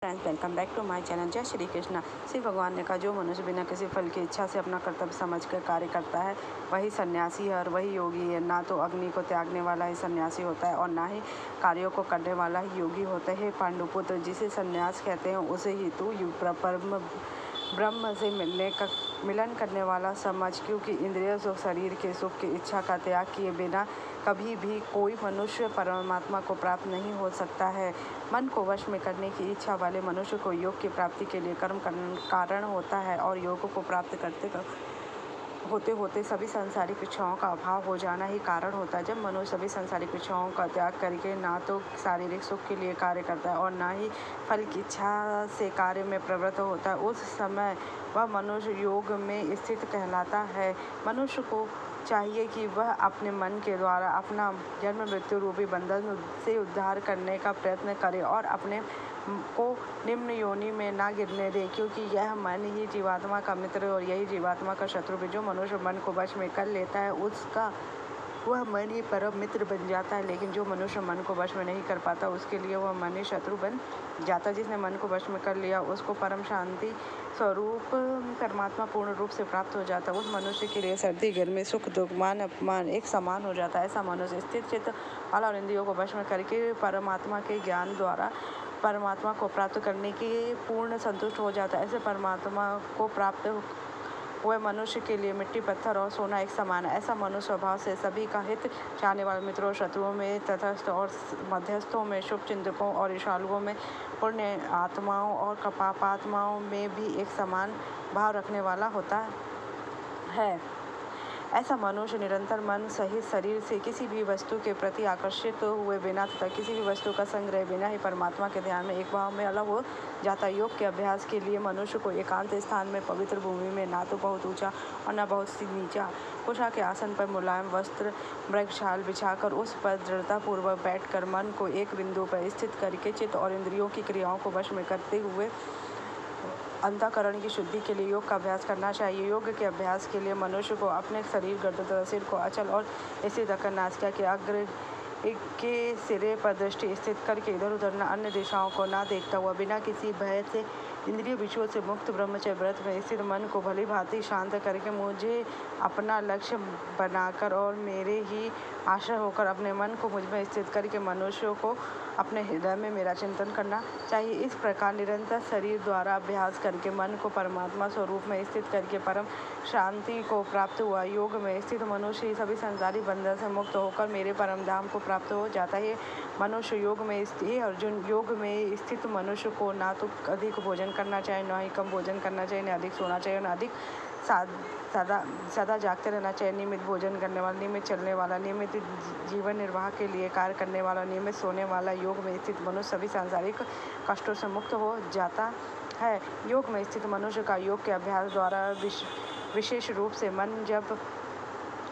Friends, welcome back to my channel. जय श्री कृष्णा। श्री भगवान ने कहा, जो मनुष्य बिना किसी फल की इच्छा से अपना कर्तव्य समझकर कार्य करता है वही सन्यासी है और वही योगी है। ना तो अग्नि को त्यागने वाला ही सन्यासी होता है और ना ही कार्यों को करने वाला ही योगी होता है। पांडुपुत्र, जिसे सन्यास कहते हैं उसे ही तू ब्रह्म से मिलन करने वाला समझ, क्योंकि इंद्रिय सुख, शरीर के सुख की इच्छा का त्याग किए बिना कभी भी कोई मनुष्य परमात्मा को प्राप्त नहीं हो सकता है। मन को वश में करने की इच्छा वाले मनुष्य को योग की प्राप्ति के लिए कर्म कारण होता है और योग को प्राप्त होते होते सभी सांसारिक इच्छाओं का अभाव हो जाना ही कारण होता है। जब मनुष्य सभी सांसारिक इच्छाओं का त्याग करके ना तो शारीरिक सुख के लिए कार्य करता है और ना ही फल की इच्छा से कार्य में प्रवृत्त होता है, उस समय वह मनुष्य योग में स्थित कहलाता है। मनुष्य को चाहिए कि वह अपने मन के द्वारा अपना जन्म मृत्यु रूपी बंधन से उद्धार करने का प्रयत्न करे और अपने को निम्न योनि में ना गिरने दे, क्योंकि यह मन ही जीवात्मा का मित्र और यही जीवात्मा का शत्रु भी। जो मनुष्य मन को वश में कर लेता है उसका वह मन ही परम मित्र बन जाता है, लेकिन जो मनुष्य मन को वश में नहीं कर पाता उसके लिए वह मन ही शत्रु बन जाता है। जिसने मन को वश में कर लिया उसको परम शांति स्वरूप परमात्मा पूर्ण रूप से प्राप्त हो जाता है। उस मनुष्य के लिए सर्दी गर्मी, सुख दुख, मान अपमान एक समान हो जाता है। ऐसा मनुष्य स्थिर चित्त वाला और इंद्रियों को वश में करके परमात्मा के ज्ञान द्वारा परमात्मा को प्राप्त करने के पूर्ण संतुष्ट हो जाता है। ऐसे परमात्मा को प्राप्त हुए मनुष्य के लिए मिट्टी, पत्थर और सोना एक समान है। ऐसा मनुष्य स्वभाव से सभी का हित चाहने वाले, मित्रों और शत्रुओं में तटस्थ और मध्यस्थों में, शुभ चिंतकों और ईर्षालुओं में, पुण्य आत्माओं और पापात्माओं में भी एक समान भाव रखने वाला होता है। ऐसा मनुष्य निरंतर मन सहित शरीर से किसी भी वस्तु के प्रति आकर्षित हुए बिना तथा किसी भी वस्तु का संग्रह बिना ही परमात्मा के ध्यान में एक भाव में अलग हो जाता है। योग के अभ्यास के लिए मनुष्य को एकांत स्थान में, पवित्र भूमि में, ना तो बहुत ऊंचा और ना बहुत सी नीचा, कुशा के आसन पर मुलायम वस्त्र मृगछाल बिछाकर उस पर दृढ़तापूर्वक बैठकर मन को एक बिंदु पर स्थित करके चित्त और इंद्रियों की क्रियाओं को वश में करते हुए अंतःकरण की शुद्धि के लिए योग का अभ्यास करना चाहिए। योग के अभ्यास के लिए मनुष्य को अपने शरीर, गर्दन तथा सिर को अचल और स्थिर रखकर नासिका के अग्र के सिरे पर दृष्टि स्थित करके इधर उधर न अन्य दिशाओं को ना देखता हुआ बिना किसी भय से इंद्रिय विषयों से मुक्त ब्रह्मचर्य व्रत में स्थित मन को भली भांति शांत करके मुझे अपना लक्ष्य बनाकर और मेरे ही आश्रय होकर अपने मन को मुझ में स्थित करके मनुष्यों को अपने हृदय में मेरा चिंतन करना चाहिए। इस प्रकार निरंतर शरीर द्वारा अभ्यास करके मन को परमात्मा स्वरूप में स्थित करके परम शांति को प्राप्त हुआ। योग में स्थित मनुष्य सभी संसारी बंधन से मुक्त होकर मेरे परम धाम को प्राप्त हो जाता है। मनुष्य योग में स्थित अर्जुन, योग में स्थित मनुष्य को ना तो अधिक भोजन करना चाहिए, ना ही कम भोजन करना चाहिए, ना अधिक सोना चाहिए, ना अधिक सदा जागते रहना चाहिए। नियमित भोजन करने वाला, नियमित चलने वाला, नियमित जीवन निर्वाह के लिए कार्य करने वाला, नियमित सोने वाला योग में स्थित मनुष्य सभी सांसारिक कष्टों से मुक्त हो जाता है। योग में स्थित मनुष्य का योग के अभ्यास द्वारा विशेष रूप से मन जब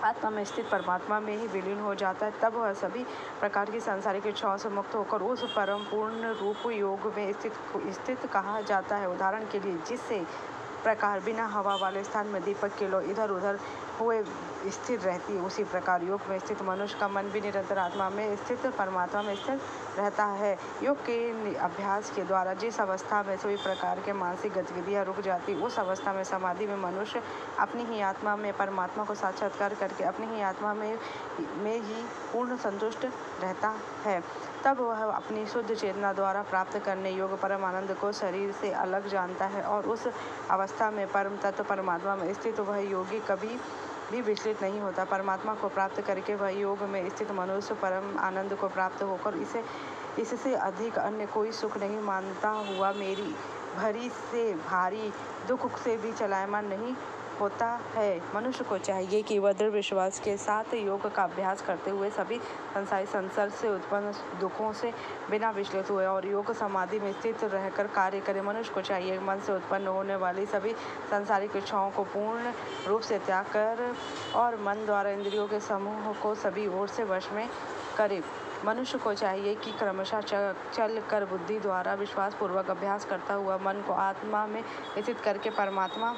आत्मा में स्थित परमात्मा में ही विलीन हो जाता है, तब वह सभी प्रकार की सांसारिक इच्छाओं से मुक्त होकर उस परम पूर्ण रूप योग में स्थित कहा जाता है। उदाहरण के लिए, जिससे प्रकार बिना हवा वाले स्थान में दीपक की लौ इधर उधर हुए स्थिर रहती है, उसी प्रकार योग में स्थित मनुष्य का मन भी निरंतर आत्मा में स्थित परमात्मा में स्थित रहता है। योग के अभ्यास के द्वारा जिस अवस्था में सभी प्रकार के मानसिक गतिविधियां रुक जाती, उस अवस्था में समाधि में मनुष्य अपनी ही आत्मा में परमात्मा को साक्षात्कार करके अपनी ही आत्मा में ही पूर्ण संतुष्ट रहता है। तब वह अपनी शुद्ध चेतना द्वारा प्राप्त करने योग्य परम आनंद को शरीर से अलग जानता है और उस अवस्था में परम तत्व परमात्मा में स्थित वह योगी कभी भी विचलित नहीं होता। परमात्मा को प्राप्त करके वह योग में स्थित मनुष्य परम आनंद को प्राप्त होकर इससे अधिक अन्य कोई सुख नहीं मानता हुआ मेरी भरी से भारी दुख से भी चलायमान नहीं होता है। मनुष्य को चाहिए कि वह दृढ़ विश्वास के साथ योग का अभ्यास करते हुए सभी संसारी संसर्ग से उत्पन्न दुखों से बिना विचलित हुए और योग समाधि में स्थित रहकर कार्य करे। मनुष्य को चाहिए मन से उत्पन्न होने वाली सभी सांसारिक इच्छाओं को पूर्ण रूप से त्याग कर और मन द्वारा इंद्रियों के समूह को सभी ओर से वश में करे। मनुष्य को चाहिए कि क्रमशः चल कर बुद्धि द्वारा विश्वास पूर्वक अभ्यास करता हुआ मन को आत्मा में स्थित करके परमात्मा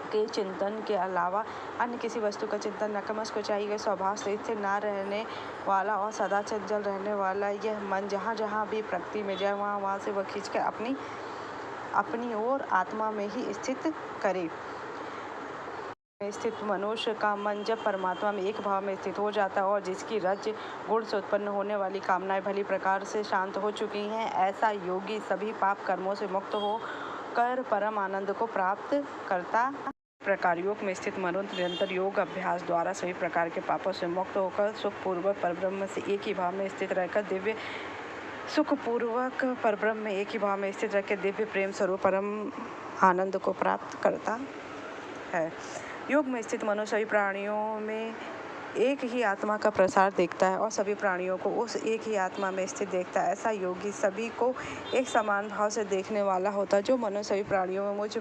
के चिंतन के अलावा अन्य किसी वस्तु का चिंतन न करें। उसको चाहिए स्वभाव से स्थिर न रहने वाला और सदा चंचल रहने वाला यह मन जहाँ जहाँ भी प्रकृति में जाए वहाँ वहाँ से वह खींचकर अपनी ओर आत्मा में ही स्थित करे। स्थित मनुष्य का मन जब परमात्मा में एक भाव में स्थित हो जाता है और जिसकी रज गुण से उत्पन्न होने वाली कामनाएं भली प्रकार से शांत हो चुकी हैं, ऐसा योगी सभी पाप कर्मों से मुक्त होकर परम आनंद को प्राप्त करता। प्रकार योग में स्थित मनुष्य निरंतर योग अभ्यास द्वारा सभी प्रकार के पापों से मुक्त होकर सुखपूर्वक परब्रह्म से एक ही भाव में स्थित रहकर दिव्य सुखपूर्वक परब्रह्म में एक ही भाव में स्थित रहकर दिव्य प्रेम स्वरूप परम आनंद को प्राप्त करता है। योग में स्थित मनुष्य सभी प्राणियों में एक ही आत्मा का प्रसार देखता है और सभी प्राणियों को उस एक ही आत्मा में स्थित देखता है। ऐसा योगी सभी को एक समान भाव से देखने वाला होता है। जो मनुष्य सभी प्राणियों में मुझ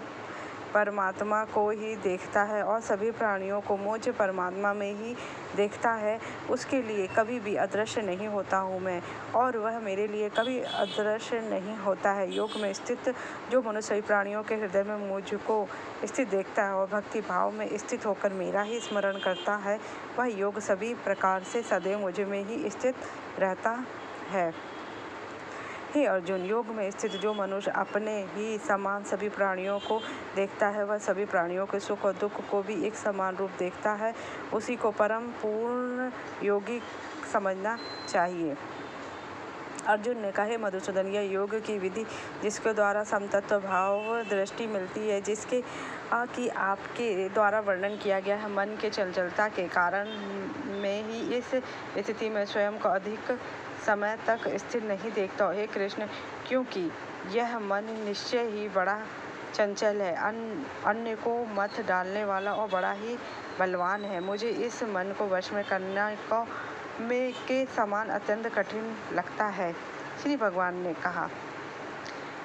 परमात्मा को ही देखता है और सभी प्राणियों को मुझ परमात्मा में ही देखता है, उसके लिए कभी भी अदृश्य नहीं होता हूँ मैं और वह मेरे लिए कभी अदृश्य नहीं होता है। योग में स्थित जो मनुष्य सभी प्राणियों के हृदय में मुझको स्थित देखता है और भक्ति भाव में स्थित होकर मेरा ही स्मरण करता है, वह योग सभी प्रकार से सदैव मुझ में ही स्थित रहता है। हे अर्जुन, योग में स्थित जो मनुष्य अपने ही समान सभी प्राणियों को देखता है, वह सभी प्राणियों के सुख और दुख को भी एक समान रूप देखता है। उसी को परम पूर्ण योगी समझना चाहिए। अर्जुन ने कहा, मधुसूदन, यह योग की विधि जिसके द्वारा समतत्व भाव दृष्टि मिलती है, जिसके कि आपके द्वारा वर्णन किया गया है, मन के चंचलता के कारण में ही इस स्थिति में स्वयं को अधिक समय तक स्थिर नहीं देखता। हे कृष्ण, क्योंकि यह मन निश्चय ही बड़ा चंचल है, अन्य को मत डालने वाला और बड़ा ही बलवान है। मुझे इस मन को वश में करना के समान अत्यंत कठिन लगता है। श्री भगवान ने कहा,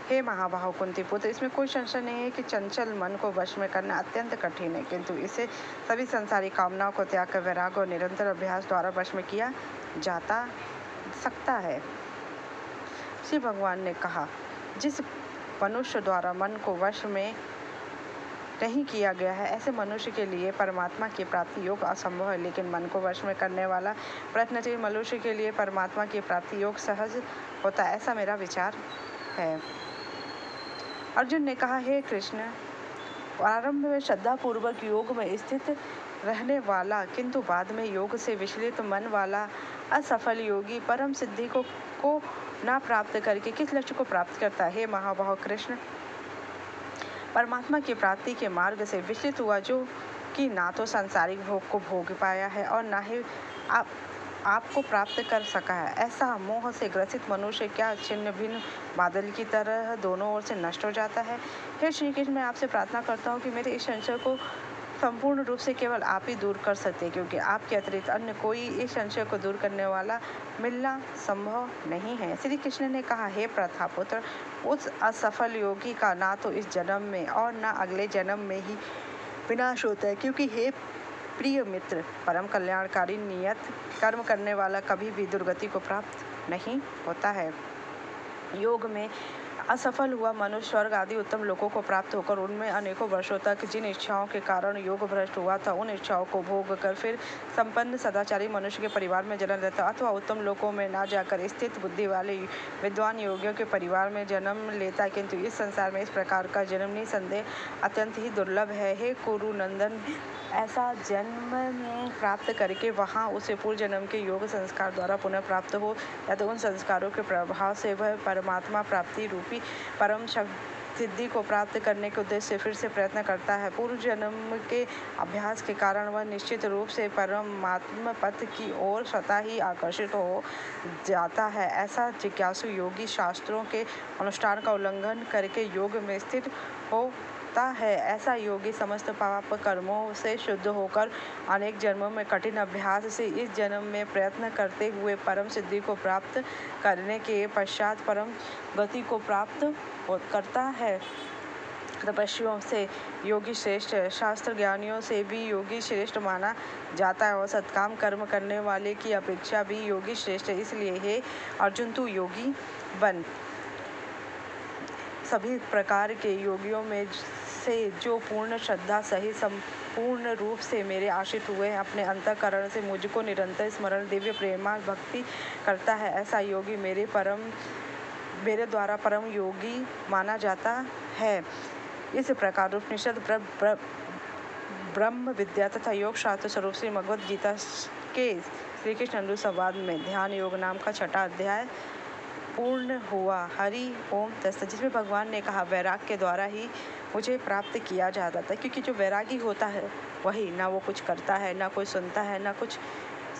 हे महाबाहो कुंती पुत्र, इसमें कोई संशय नहीं है कि चंचल मन को वश में करना अत्यंत कठिन है, किंतु इसे सभी संसारी कामनाओं को त्याग कर वैराग्य और निरंतर अभ्यास द्वारा वश में किया जाता सकता है। श्री भगवान ने कहा, जिस मनुष्य द्वारा मन को वश में नहीं किया गया है, ऐसे मनुष्य के लिए परमात्मा की प्राप्ति योग असंभव है, लेकिन मन को वश में करने वाला प्रयत्नशील मनुष्य के लिए परमात्मा की प्राप्ति योग सहज होता है, ऐसा मेरा विचार है। अर्जुन ने कहा, हे कृष्ण, प्रारंभ में श्रद्धापूर्वक योग में स्थित रहने वाला किंतु बाद में योग से विचलित मन वाला असफल योगी परम सिद्धि को ना प्राप्त करके किस लक्ष्य को प्राप्त करता है? हे महाबाहो कृष्ण, परमात्मा की प्राप्ति के मार्ग से विचलित हुआ जो कि ना तो सांसारिक भोग को भोग पाया है और ना ही आपको प्राप्त कर सका है, ऐसा मोह से ग्रसित मनुष्य क्या छिन्न भिन्न बादल की तरह दोनों ओर से नष्ट हो जाता है? हे श्री कृष्ण, मैं आपसे प्रार्थना करता हूँ कि मेरे इस संशय को संपूर्ण रूप से केवल आप ही दूर कर सकते हैं, क्योंकि आपके अतिरिक्त अन्य कोई इस संशय को दूर करने वाला मिलना संभव नहीं है। श्री कृष्ण ने कहा, हे प्रथापुत्र, उस असफल योगी का ना तो इस जन्म में और ना अगले जन्म में ही विनाश होता है, क्योंकि हे प्रिय मित्र, परम कल्याणकारी नियत कर्म करने वाला कभी भी दुर्गति को प्राप्त नहीं होता है। योग में असफल हुआ मनुष्य स्वर्ग आदि उत्तम लोकों को प्राप्त होकर उनमें अनेकों वर्षों तक जिन इच्छाओं के कारण योग भ्रष्ट हुआ था, उन इच्छाओं को भोग कर फिर संपन्न सदाचारी मनुष्य के परिवार में जन्म लेता, अथवा उत्तम लोकों में ना जाकर स्थित बुद्धि वाले विद्वान योगियों के परिवार में जन्म लेता। किंतु इस संसार में इस प्रकार का जन्म निसंदेह अत्यंत ही दुर्लभ है। हे कुरुनंदन, ऐसा जन्म में प्राप्त करके वहाँ उसे पूर्व जन्म के योग संस्कार द्वारा पुनः प्राप्त हो, या तो उन संस्कारों के प्रभाव से वह परमात्मा प्राप्ति रूपी परम सिद्धि को प्राप्त करने के उद्देश्य से फिर से प्रयत्न करता है। पूर्व जन्म के अभ्यास के कारण वह निश्चित रूप से परमात्मा पथ की ओर स्वतः ही आकर्षित हो जाता है। ऐसा जिज्ञासु योगी शास्त्रों के अनुष्ठान का उल्लंघन करके योग में स्थित होता है। ऐसा योगी समस्त पाप कर्मों से शुद्ध होकर अनेक जन्मों में कठिन अभ्यास से इस जन्म में प्रयत्न करते हुए परम सिद्धि को प्राप्त करने के पश्चात परम गति को प्राप्त करता है। तपस्वियों से योगी श्रेष्ठ है, शास्त्र ज्ञानियों से भी योगी श्रेष्ठ माना जाता है और सत्काम कर्म करने वाले की अपेक्षा भी योगी श्रेष्ठ है। इसलिए हे अर्जुन, तू योगी बन। सभी प्रकार के योगियों में से जो पूर्ण श्रद्धा सहित संपूर्ण रूप से मेरे आश्रित हुए हैं, अपने अंतःकरण से मुझको निरंतर स्मरण दिव्य प्रेमा भक्ति करता है, ऐसा योगी मेरे द्वारा परम योगी माना जाता है। इस प्रकार उपनिषद ब्रह्म विद्या तथा योग शास्त्र स्वरूप श्री भगवद गीता के श्री कृष्ण अनुसंवाद में ध्यान योग नाम का 6वां अध्याय पूर्ण हुआ। हरि ओम तत्सत। जिसमें भगवान ने कहा वैराग के द्वारा ही मुझे प्राप्त किया जाता था, क्योंकि जो वैरागी होता है वही ना वो कुछ करता है, ना कोई सुनता है, ना कुछ,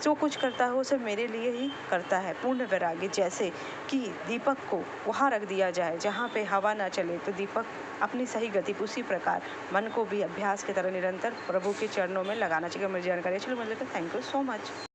जो कुछ करता है वो सिर्फ मेरे लिए ही करता है। पूर्ण वैरागी, जैसे कि दीपक को वहाँ रख दिया जाए जहाँ पे हवा ना चले तो दीपक अपनी सही गति, उसी प्रकार मन को भी अभ्यास की तरह निरंतर प्रभु के चरणों में लगाना चाहिए। मुझे जानकारी, चलो मुझे थैंक यू सो मच।